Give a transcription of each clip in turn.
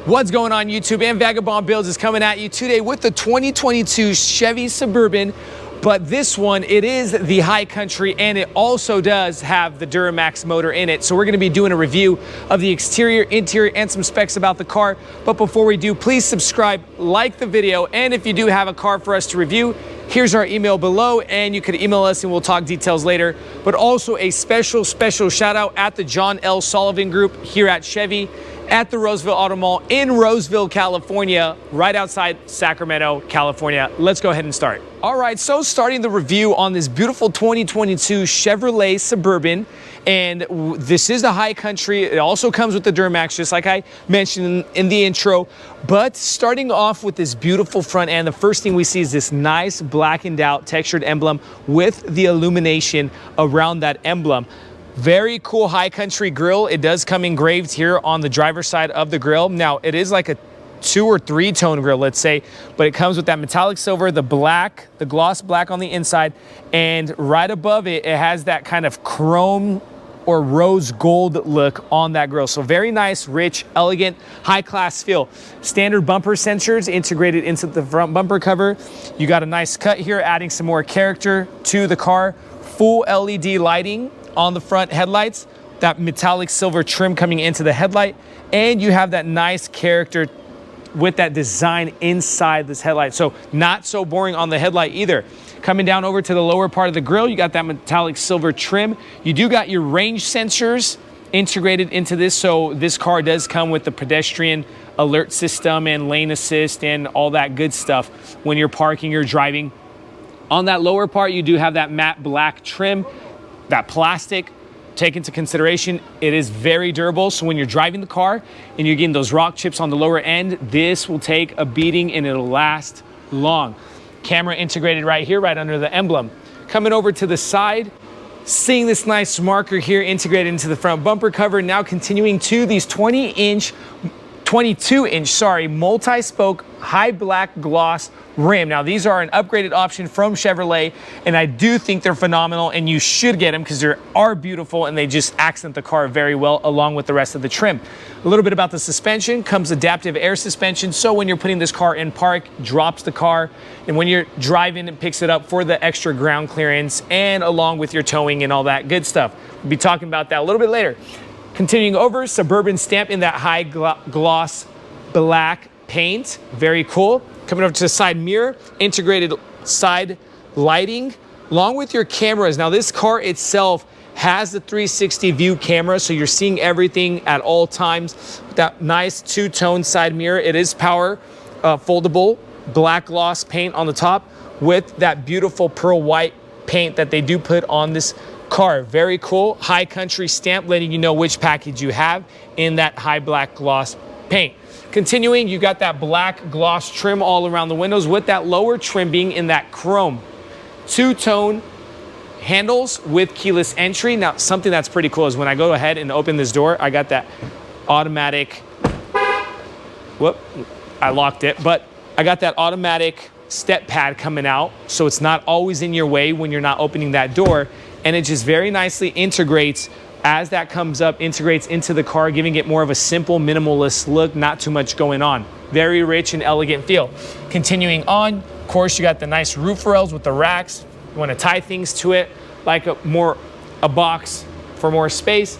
What's going on YouTube? And Vagabond Builds is coming at you today with the 2022 Chevy Suburban, but this one, it is the high country and it also does have the Duramax motor in it. So we're gonna be doing a review of the exterior, interior, and some specs about the car. But before we do, please subscribe, like the video, and if you do have a car for us to review, here's our email below and you can email us and we'll talk details later. But also a special shout out at the John L. Sullivan Group here at Chevy at the Roseville Auto Mall in Roseville, California, right outside Sacramento, California. Let's go ahead and start. All right, so starting the review on this beautiful 2022 Chevrolet Suburban, and this is the high country. It also comes with the Duramax, just like I mentioned in the intro. But starting off with this beautiful front end, the first thing we see is this nice blackened out textured emblem with the illumination around that emblem. Very cool high country grille. It does come engraved here on the driver's side of the grille. Now, it is like a 2 or 3 tone grille, let's say, but it comes with that metallic silver, the black, the gloss black on the inside, and right above it, it has that kind of chrome or rose gold look on that grille. So very nice, rich, elegant, high class feel. Standard bumper sensors integrated into the front bumper cover. You got a nice cut here, adding some more character to the car. Full LED lighting on the front headlights, that metallic silver trim coming into the headlight, and you have that nice character with that design inside this headlight. So not so boring on the headlight either. Coming down over to the lower part of the grille, you got that metallic silver trim. You do got your range sensors integrated into this, so this car does come with the pedestrian alert system and lane assist and all that good stuff when you're parking or driving. On that lower part, you do have that matte black trim. That plastic, take into consideration, it is very durable. So when you're driving the car and you're getting those rock chips on the lower end, this will take a beating and it'll last long. Camera integrated right here, right under the emblem. Coming over to the side, seeing this nice marker here integrated into the front bumper cover. Now continuing to these 22-inch, multi-spoke high black gloss rim. Now these are an upgraded option from Chevrolet, and I do think they're phenomenal, and you should get them because they are beautiful and they just accent the car very well along with the rest of the trim. A little bit about the suspension. Comes adaptive air suspension, so when you're putting this car in park, drops the car, and when you're driving, it picks it up for the extra ground clearance and along with your towing and all that good stuff. We'll be talking about that a little bit later. Continuing over, Suburban stamp in that high gloss black paint. Very cool. Coming over to the side mirror, integrated side lighting, along with your cameras. Now this car itself has the 360 view camera, so you're seeing everything at all times. That nice two-tone side mirror. It is power foldable, black gloss paint on the top with that beautiful pearl white paint that they do put on this car. Very cool. High country stamp letting you know which package you have in that high black gloss paint. Continuing, you got that black gloss trim all around the windows with that lower trim being in that chrome. Two-tone handles with keyless entry. Now, something that's pretty cool is when I go ahead and open this door, I got that automatic, whoop, I locked it, but I got that automatic step pad coming out, so it's not always in your way when you're not opening that door, and it just very nicely integrates as that comes up, integrates into the car, giving it more of a simple, minimalist look, not too much going on. Very rich and elegant feel. Continuing on, of course, you got the nice roof rails with the racks. You want to tie things to it like a box for more space.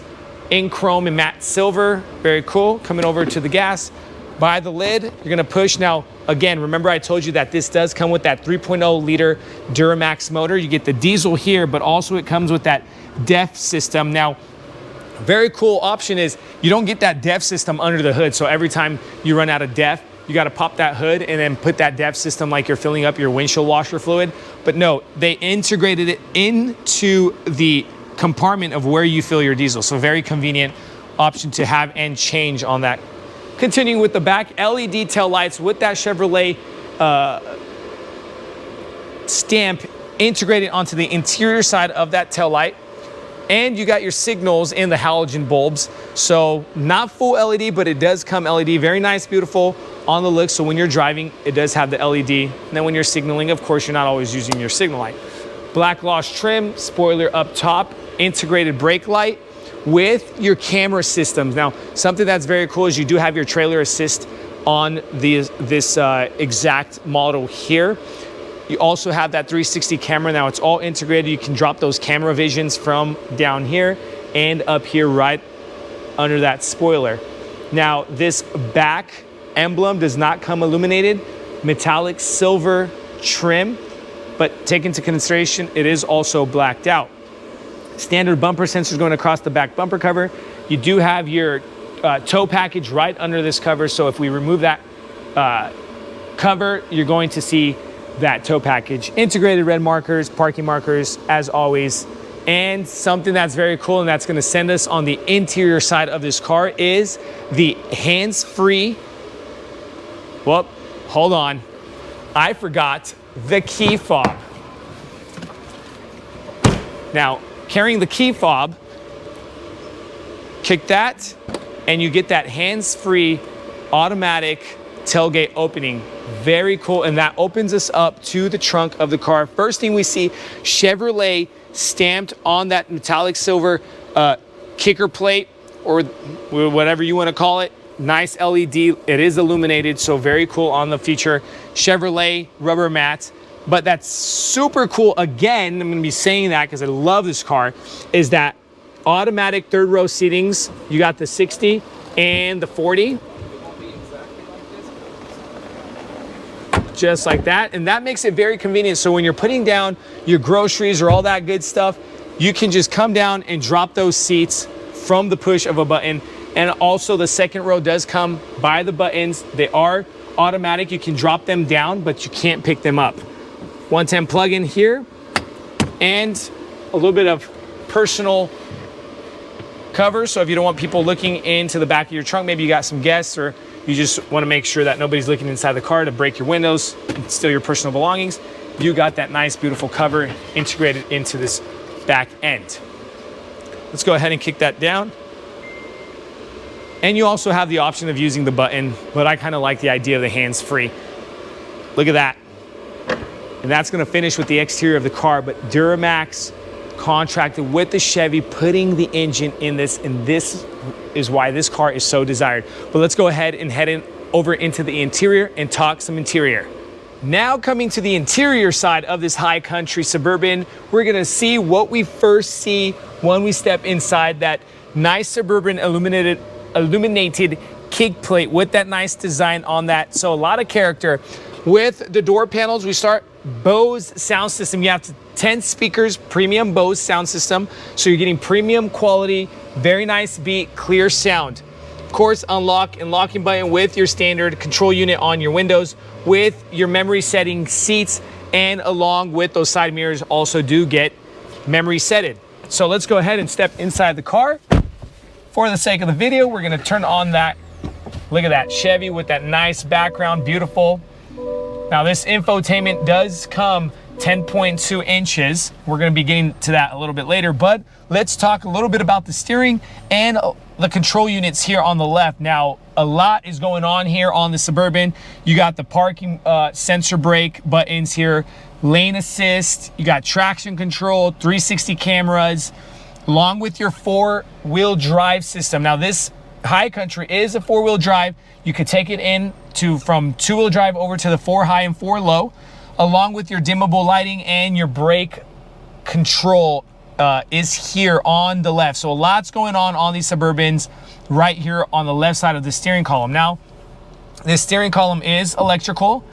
In chrome and matte silver, very cool. Coming over to the gas. By the lid, you're gonna push. Now, again, remember I told you that this does come with that 3.0 liter Duramax motor. You get the diesel here, but also it comes with that DEF system. Now, very cool option is you don't get that DEF system under the hood. So every time you run out of DEF, you got to pop that hood and then put that DEF system like you're filling up your windshield washer fluid. But no, they integrated it into the compartment of where you fill your diesel. So very convenient option to have and change on that. Continuing with the back, LED tail lights with that Chevrolet stamp integrated onto the interior side of that tail light. And you got your signals in the halogen bulbs. So not full LED, but it does come LED. Very nice, beautiful on the look. So when you're driving, it does have the LED. And then when you're signaling, of course, you're not always using your signal light. Black gloss trim, spoiler up top, integrated brake light with your camera systems. Now, something that's very cool is you do have your trailer assist on this exact model here. You also have that 360 camera. Now it's all integrated. You can drop those camera visions from down here and up here right under that spoiler. Now this back emblem does not come illuminated, metallic silver trim, but take into consideration it is also blacked out. Standard bumper sensors going across the back bumper cover. You do have your tow package right under this cover, so if we remove that cover, you're going to see that tow package. Integrated red markers, parking markers, as always. And something that's very cool, and that's going to send us on the interior side of this car, is the hands-free. Well, hold on. I forgot the key fob. Now, carrying the key fob, kick that, and you get that hands-free automatic tailgate opening. Very cool, and that opens us up to the trunk of the car. First thing we see, Chevrolet stamped on that metallic silver kicker plate, or whatever you want to call it. Nice LED, it is illuminated, so very cool on the feature. Chevrolet rubber mats. But that's super cool, again, I'm going to be saying that because I love this car, is that automatic third row seatings. You got the 60 and the 40. Just like that, and that makes it very convenient. So when you're putting down your groceries or all that good stuff, you can just come down and drop those seats from the push of a button. And also the second row does come by the buttons. They are automatic. You can drop them down, but you can't pick them up. 110 plug-in here, and a little bit of personal cover. So if you don't want people looking into the back of your trunk, maybe you got some guests, or you just want to make sure that nobody's looking inside the car to break your windows and steal your personal belongings, you got that nice, beautiful cover integrated into this back end. Let's go ahead and kick that down. And you also have the option of using the button, but I kind of like the idea of the hands-free. Look at that. And that's going to finish with the exterior of the car, but Duramax contracted with the Chevy, putting the engine in this, and this is why this car is so desired. But let's go ahead and head over into the interior and talk some interior. Now coming to the interior side of this high country Suburban, we're gonna see what we first see when we step inside that nice Suburban illuminated kick plate with that nice design on that. So a lot of character. With the door panels, we start Bose sound system. You have 10 speakers, premium Bose sound system. So you're getting premium quality, very nice beat, clear sound. Of course, unlock and locking button with your standard control unit on your windows, with your memory setting seats, and along with those side mirrors also do get memory setted. So let's go ahead and step inside the car. For the sake of the video, we're gonna turn on that. Look at that Chevy with that nice background, beautiful. Now this infotainment does come 10.2 inches. We're going to be getting to that a little bit later, but let's talk a little bit about the steering and the control units here on the left. Now, a lot is going on here on the Suburban. You got the parking sensor brake buttons here, lane assist, you got traction control, 360 cameras, along with your 4-wheel drive system. Now this high country is a 4-wheel drive. You could take it in from 2-wheel drive over to the 4 high and 4 low, along with your dimmable lighting, and your brake control is here on the left. So a lot's going on these Suburbans right here on the left side of the steering column. Now, this steering column is electrical.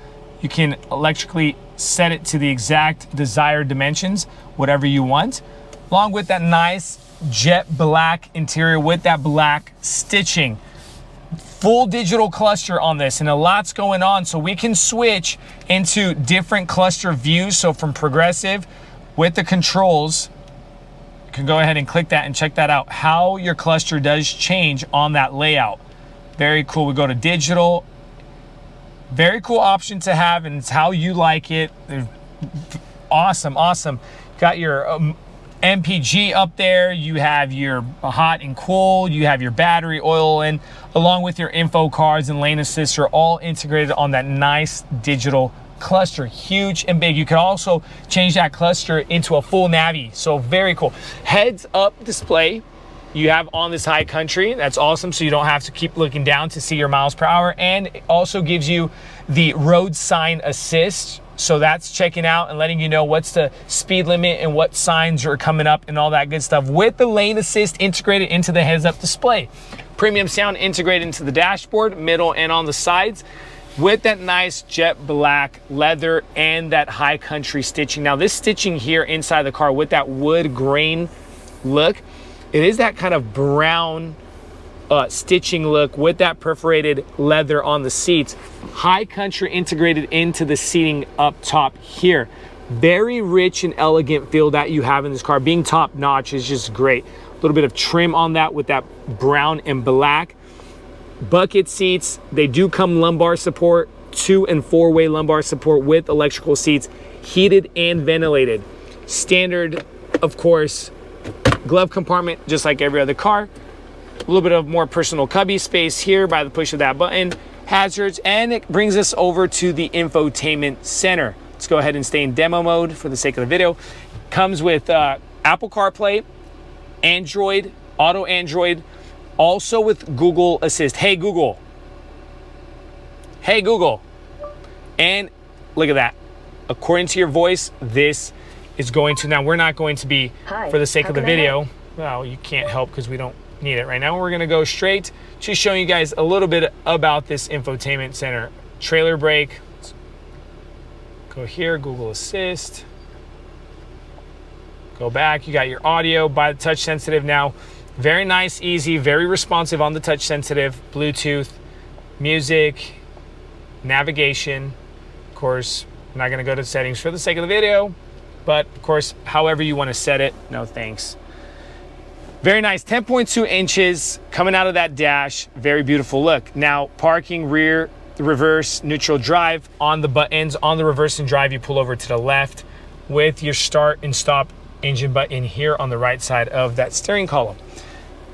You can electrically set it to the exact desired dimensions, whatever you want, along with that nice jet black interior with that black stitching. Full digital cluster on this, and a lot's going on, so we can switch into different cluster views. So from progressive with the controls, you can go ahead and click that and check that out, how your cluster does change on that layout. Very cool. We go to digital. Very cool option to have, and it's how you like it. Awesome, awesome. Got your MPG up there, you have your hot and cool, you have your battery, oil, and along with your info cards and lane assist are all integrated on that nice digital cluster. Huge and big. You can also change that cluster into a full navy, so very cool. Heads up display you have on this high country. That's awesome, so you don't have to keep looking down to see your miles per hour. And it also gives you the road sign assist, so that's checking out and letting you know what's the speed limit and what signs are coming up and all that good stuff, with the lane assist integrated into the heads-up display. Premium sound integrated into the dashboard, middle, and on the sides, with that nice jet black leather and that high country stitching. Now, this stitching here inside the car with that wood grain look, it is that kind of brown stitching look with that perforated leather on the seats. High country integrated into the seating up top here. Very rich and elegant feel that you have in this car. Being top notch is just great. A little bit of trim on that with that brown and black. Bucket seats, they do come lumbar support, 2- and 4-way lumbar support with electrical seats, heated and ventilated. Standard, of course, glove compartment, just like every other car. A little bit of more personal cubby space here by the push of that button. Hazards, and it brings us over to the infotainment center. Let's go ahead and stay in demo mode for the sake of the video. Comes with Apple CarPlay, Android, Auto Android, also with Google Assist. Hey Google. Hey Google. And look at that. According to your voice, this is going to, now we're not going to be, for the sake of the video, well, you can't help because we don't need it right now. We're gonna go straight to showing you guys a little bit about this infotainment center. Trailer brake. Let's go here, Google Assist. Go back, you got your audio by the touch sensitive now. Very nice, easy, very responsive on the touch sensitive. Bluetooth, music, navigation. Of course, I'm not gonna go to settings for the sake of the video, but of course, however you wanna set it, no thanks. Very nice, 10.2 inches coming out of that dash. Very beautiful look. Now, parking, rear, reverse, neutral drive on the buttons. On the reverse and drive, you pull over to the left with your start and stop engine button here on the right side of that steering column.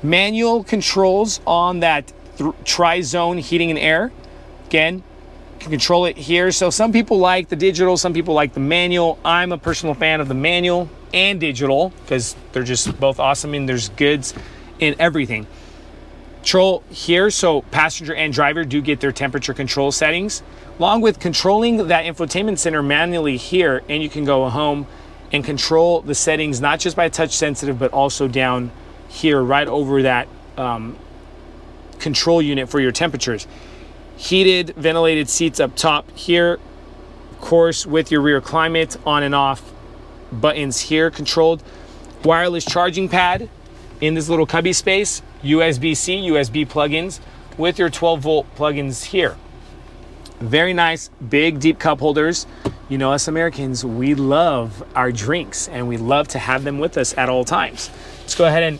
Manual controls on that tri-zone heating and air. Again, you can control it here. So some people like the digital, some people like the manual. I'm a personal fan of the manual and digital because they're just both awesome, and there's goods in everything. Control here, so passenger and driver do get their temperature control settings, along with controlling that infotainment center manually here, and you can go home and control the settings not just by touch sensitive, but also down here right over that control unit for your temperatures. Heated, ventilated seats up top here, of course, with your rear climate on and off buttons here controlled. Wireless charging pad in this little cubby space. USB-C, USB plugins with your 12-volt plugins here. Very nice, big, deep cup holders. You know, us Americans, we love our drinks and we love to have them with us at all times. Let's go ahead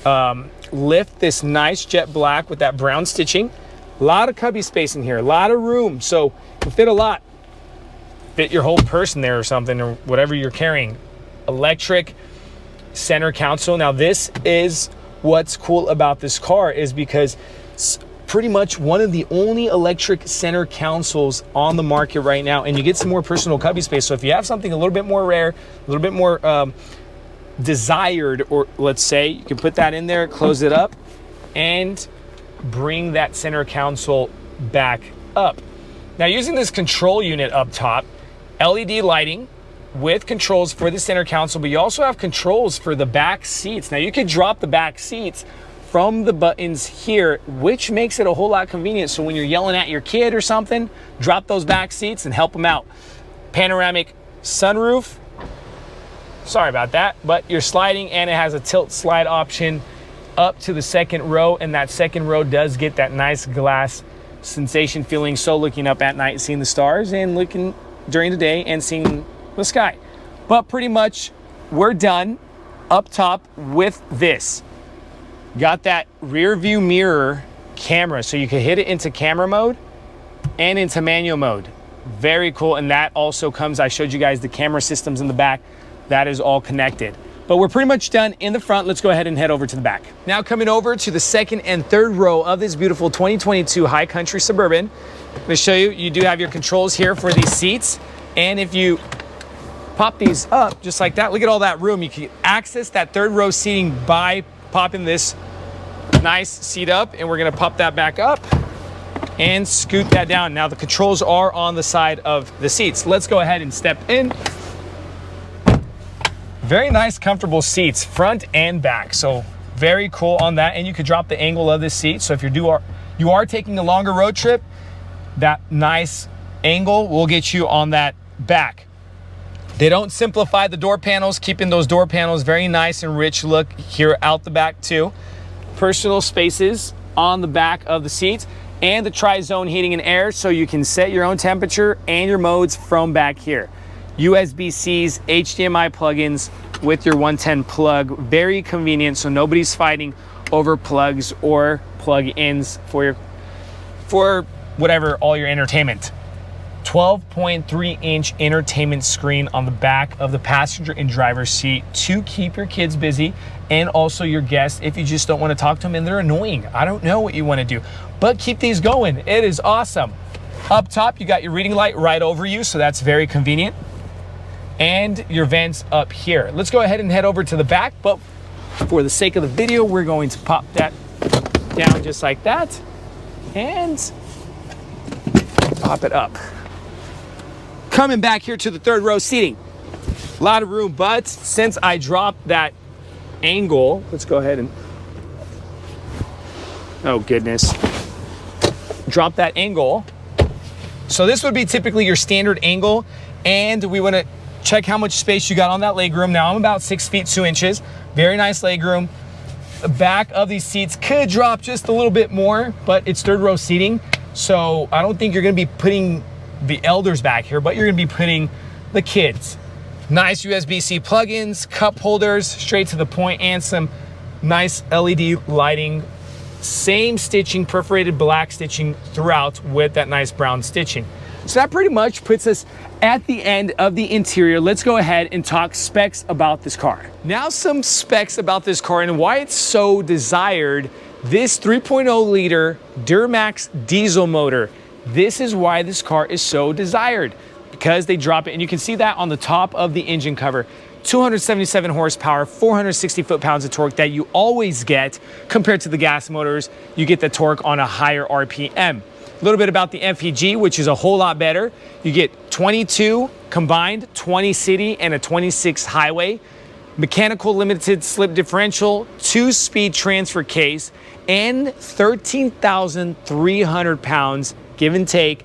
and lift this nice jet black with that brown stitching. A lot of cubby space in here, a lot of room, so you can fit a lot. Fit your whole person there or something, or whatever you're carrying. Electric center console. Now this is what's cool about this car, is because it's pretty much one of the only electric center consoles on the market right now, and you get some more personal cubby space. So if you have something a little bit more rare, a little bit more desired, or let's say, you can put that in there, close it up, and bring that center console back up. Now, using this control unit up top, LED lighting with controls for the center console, but you also have controls for the back seats. Now, you could drop the back seats from the buttons here, which makes it a whole lot convenient. So when you're yelling at your kid or something, drop those back seats and help them out. Panoramic sunroof. Sorry about that, but you're sliding, and it has a tilt slide option up to the second row, and that second row does get that nice glass sensation feeling. So looking up at night, seeing the stars, and looking during the day and seeing the sky. But pretty much we're done up top with this. Got that rear view mirror camera, so you can hit it into camera mode and into manual mode. Very cool. And that also comes, I showed you guys the camera systems in the back. That is all connected. But we're pretty much done in the front. Let's go ahead and head over to the back. Now, coming over to the second and third row of this beautiful 2022 High Country Suburban. I'm gonna show you, you do have your controls here for these seats. And if you pop these up just like that, look at all that room. You can access that third row seating by popping this nice seat up, and we're gonna pop that back up and scoot that down. Now the controls are on the side of the seats. Let's go ahead and step in. Very nice, comfortable seats, front and back. So very cool on that. And you could drop the angle of this seat. So if you are taking a longer road trip, that nice angle will get you on that back. They don't simplify the door panels, keeping those door panels very nice and rich look here out the back too. Personal spaces on the back of the seats, and the tri-zone heating and air, so you can set your own temperature and your modes from back here. USB-Cs, HDMI plugins with your 110 plug. Very convenient, so nobody's fighting over plugs or plug-ins for whatever, all your entertainment. 12.3-inch entertainment screen on the back of the passenger and driver's seat to keep your kids busy, and also your guests if you just don't want to talk to them and they're annoying. I don't know what you want to do, but keep these going. It is awesome. Up top, you got your reading light right over you, so that's very convenient. And your vents up here. Let's go ahead and head over to the back, but for the sake of the video, we're going to pop that down just like that and pop it up. Coming back here to the third row seating. A lot of room, but since I dropped that angle, let's go ahead and, oh goodness, drop that angle. So this would be typically your standard angle, and we want to check how much space you got on that legroom. Now I'm about 6 feet 2 inches. Very nice legroom. The back of these seats could drop just a little bit more, but it's third row seating, so I don't think you're going to be putting the elders back here, but you're going to be putting the kids. Nice USB-C plugins, cup holders, straight to the point, and some nice LED lighting. Same stitching, perforated black stitching throughout with that nice brown stitching. So that pretty much puts us at the end of the interior. Let's go ahead and talk specs about this car. Now some specs about this car and why it's so desired. This 3.0 liter Duramax diesel motor. This is why this car is so desired, because they drop it, and you can see that on the top of the engine cover. 277 horsepower, 460 foot-pounds of torque that you always get compared to the gas motors. You get the torque on a higher RPM. A little bit about the FEG, which is a whole lot better. You get 22 combined, 20 city and a 26 highway, mechanical limited slip differential, 2-speed transfer case, and 13,300 pounds, give and take,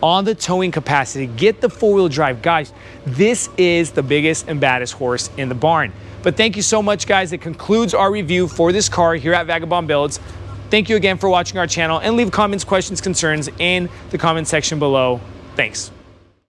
on the towing capacity. Get the 4-wheel drive. Guys, this is the biggest and baddest horse in the barn. But thank you so much, guys. It concludes our review for this car here at Vagabond Builds. Thank you again for watching our channel, and leave comments, questions, concerns in the comment section below. Thanks.